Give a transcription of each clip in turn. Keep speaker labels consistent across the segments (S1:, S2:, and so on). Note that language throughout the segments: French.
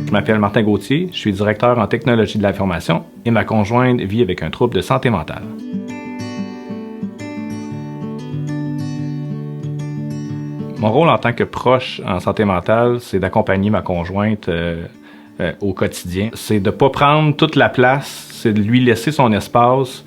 S1: Je m'appelle Martin Gauthier, je suis directeur en technologie de l'information et ma conjointe vit avec un trouble de santé mentale. Mon rôle en tant que proche en santé mentale, c'est d'accompagner ma conjointe au quotidien. C'est de ne pas prendre toute la place, c'est de lui laisser son espace.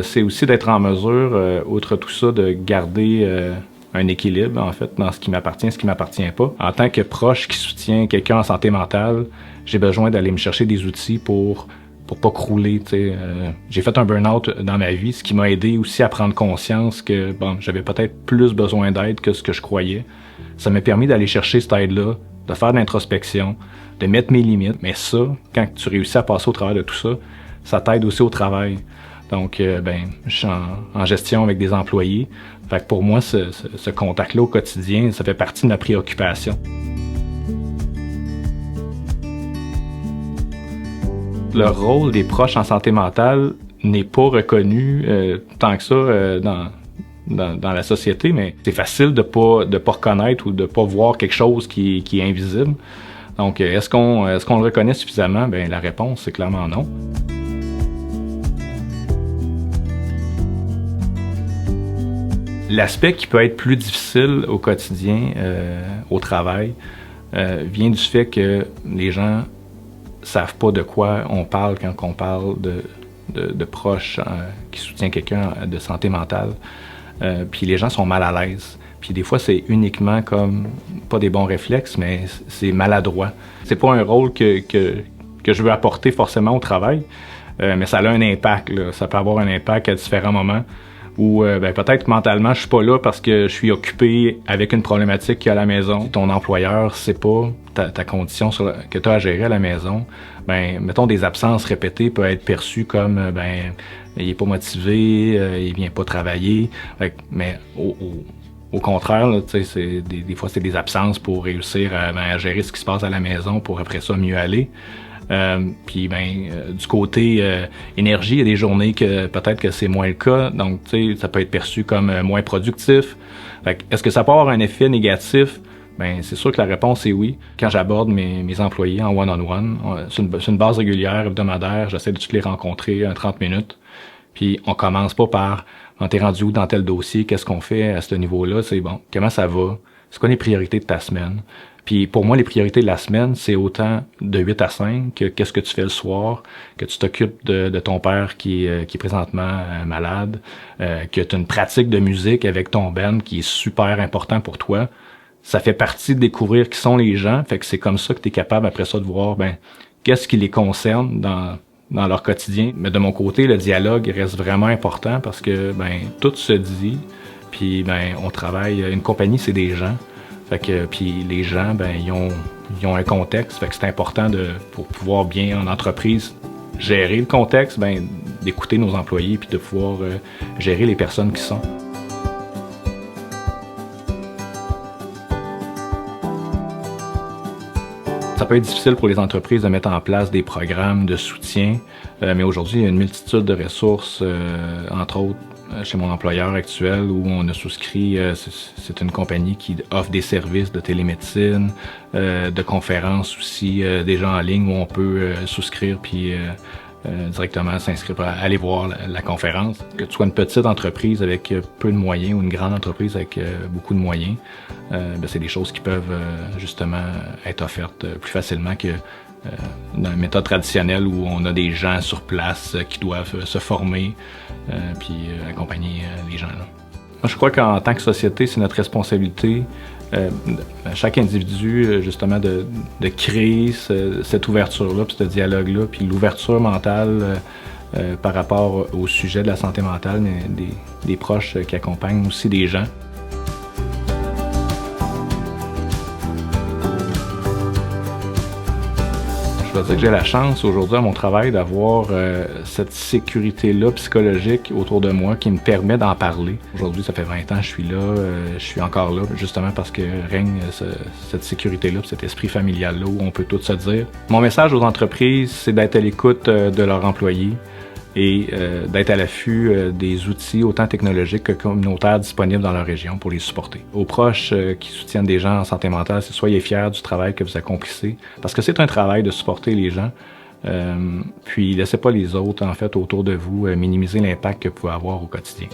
S1: C'est aussi d'être en mesure, outre tout ça, de garder un équilibre, en fait, dans ce qui m'appartient pas. En tant que proche qui soutient quelqu'un en santé mentale, j'ai besoin d'aller me chercher des outils pour pas crouler, j'ai fait un burn-out dans ma vie, ce qui m'a aidé aussi à prendre conscience que, bon, j'avais peut-être plus besoin d'aide que ce que je croyais. Ça m'a permis d'aller chercher cette aide-là, de faire de l'introspection, de mettre mes limites. Mais ça, quand tu réussis à passer au travers de tout ça, ça t'aide aussi au travail. Donc, je suis en gestion avec des employés. Fait que pour moi, ce contact-là au quotidien, ça fait partie de ma préoccupation. Le rôle des proches en santé mentale n'est pas reconnu tant que ça dans la société, mais c'est facile de pas reconnaître ou de pas voir quelque chose qui est invisible. Donc, est-ce qu'on le reconnaît suffisamment? Bien, la réponse, c'est clairement non. L'aspect qui peut être plus difficile au quotidien, au travail, vient du fait que les gens savent pas de quoi on parle quand on parle de proches qui soutient quelqu'un de santé mentale. Puis les gens sont mal à l'aise. Puis des fois, c'est uniquement comme, pas des bons réflexes, mais c'est maladroit. C'est pas un rôle que je veux apporter forcément au travail, mais ça a un impact, là. Ça peut avoir un impact à différents moments où peut-être mentalement, je suis pas là parce que je suis occupé avec une problématique qu'il y a à la maison. Ton employeur sait pas ta condition que tu as à gérer à la maison. Mettons, des absences répétées peuvent être perçues comme il est pas motivé, il vient pas travailler. Mais au contraire, là, des fois, c'est des absences pour réussir à gérer ce qui se passe à la maison pour après ça mieux aller. Puis du côté énergie, il y a des journées que peut-être que c'est moins le cas, donc ça peut être perçu comme moins productif. Est-ce que ça peut avoir un effet négatif? C'est sûr que la réponse est oui. Quand j'aborde mes employés en one-on-one, c'est une base régulière, hebdomadaire, j'essaie de tous les rencontrer 30 minutes. Puis on commence pas par « t'es rendu où dans tel dossier, qu'est-ce qu'on fait à ce niveau-là? » C'est bon, comment ça va? C'est quoi les priorités de ta semaine? Puis pour moi, les priorités de la semaine, c'est autant de 8 à 5 que qu'est-ce que tu fais le soir, que tu t'occupes de ton père qui est présentement malade, que tu as une pratique de musique avec ton band qui est super important pour toi. Ça fait partie de découvrir qui sont les gens, fait que c'est comme ça que tu es capable après ça de voir qu'est-ce qui les concerne dans leur quotidien. Mais de mon côté, le dialogue reste vraiment important parce que tout se dit, puis on travaille, une compagnie, c'est des gens. Fait que puis les gens, ils ont un contexte. Fait que c'est important pour pouvoir bien en entreprise gérer le contexte, d'écouter nos employés puis de pouvoir gérer les personnes qui sont. Ça peut être difficile pour les entreprises de mettre en place des programmes de soutien, mais aujourd'hui, il y a une multitude de ressources, entre autres, chez mon employeur actuel où on a souscrit, c'est une compagnie qui offre des services de télémédecine, de conférences aussi, des gens en ligne où on peut souscrire puis directement s'inscrire pour aller voir la conférence. Que tu sois une petite entreprise avec peu de moyens ou une grande entreprise avec beaucoup de moyens, c'est des choses qui peuvent justement être offertes plus facilement que dans une méthode traditionnelle où on a des gens sur place qui doivent se former puis accompagner les gens là. Moi, je crois qu'en tant que société, c'est notre responsabilité, chaque individu, justement, de créer cette ouverture-là, puis ce dialogue-là, puis l'ouverture mentale par rapport au sujet de la santé mentale des proches qui accompagnent aussi des gens. Je dois dire que j'ai la chance aujourd'hui à mon travail d'avoir cette sécurité-là psychologique autour de moi qui me permet d'en parler. Aujourd'hui, ça fait 20 ans que je suis là, je suis encore là justement parce que règne cette sécurité-là, cet esprit familial-là où on peut tout se dire. Mon message aux entreprises, c'est d'être à l'écoute de leurs employés, et d'être à l'affût des outils autant technologiques que communautaires disponibles dans leur région pour les supporter. Aux proches qui soutiennent des gens en santé mentale, soyez fiers du travail que vous accomplissez, parce que c'est un travail de supporter les gens, puis laissez pas les autres en fait autour de vous minimiser l'impact que vous pouvez avoir au quotidien.